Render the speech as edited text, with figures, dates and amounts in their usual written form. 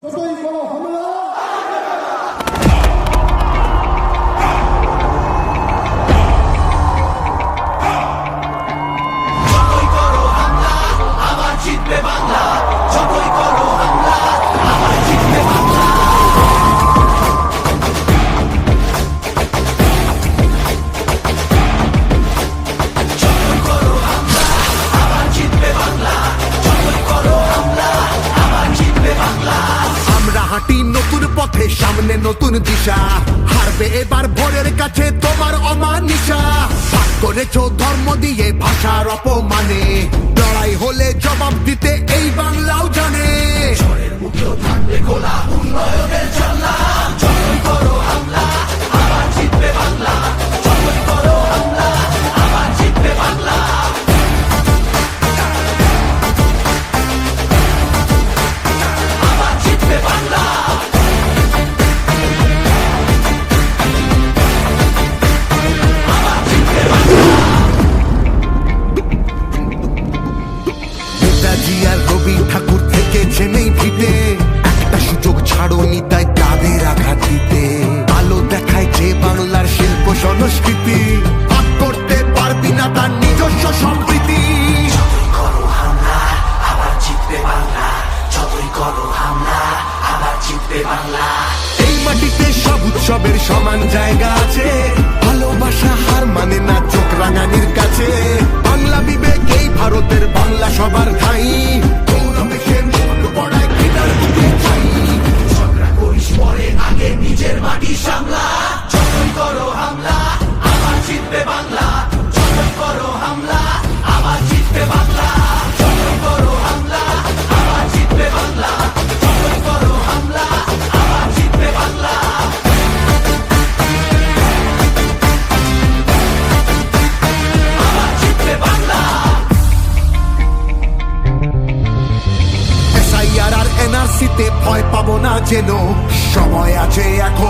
যতই বড় হামলা যতই করো হামলা আবার জিতবে বাংলা, যতই করো হামলা আবার জিতবে বাংলা। যতই করো হামলা আবার জিতবে বাংলা, যতই করো হামলা আবার জিতবে বাংলা। আমরা হাঁটি নতুন পথে, সামনে নতুন দিশা, হারবে এবার ভোরের কাছে তোমার অমানিসা। ভাগ করেছো ধর্ম দিয়ে ভাষার অপমানে, লড়াই হলে জবাব দিতে এই বাংলাও জানে। ঝড়ের মুখেও থাকবে খোলা উন্নয়নের জানলা, যতই করো হামলা আবার জিতবে বাংলা, যতই করো হামলা আবার জিতবে বাংলা। আবার জিতবে বাংলা। আবার জিতবে বাংলা। নেতাজি আর রবি ঠাকুর থেকেছেন এই ভিটে, একটা সুযোগ ছাড়োনি তাই তাদের আঘাত দিতে। আলো দেখায় যে বাংলার শিল্প সংস্কৃতি, ভাগ করতে পারবি না তার নিজস্ব সম্প্রীতি। যতই করো হামলা আবার জিতবে বাংলা, যতই করো হামলা আবার জিতবে বাংলা। এই মাটিতে সব উৎসবের সমান জায়গা আছে, ভালোবাসা হার মানে না চোখ রাঙানির কাছে। বাংলা বিবেক এই ভারতের, বাংলা সবার ঠাই, গৌরবে সে মুখ পড়ায় ঘৃণার বুকে ঠাই। ঝগড়া করিস পরে, আগে নিজের মাটি সামলা। যতই করো হামলা আবার জিতবে বাংলা, যতই করো হামলা আবার জিতবে বাংলা, যতই করো হামলা আবার জিতবে বাংলা, যতই করো হামলা আবার জিতবে বাংলা। আবার জিতবে বাংলা। এসআইআর আর এনআরসিতে ভয় পাবো না যেন, সময় আছে এখন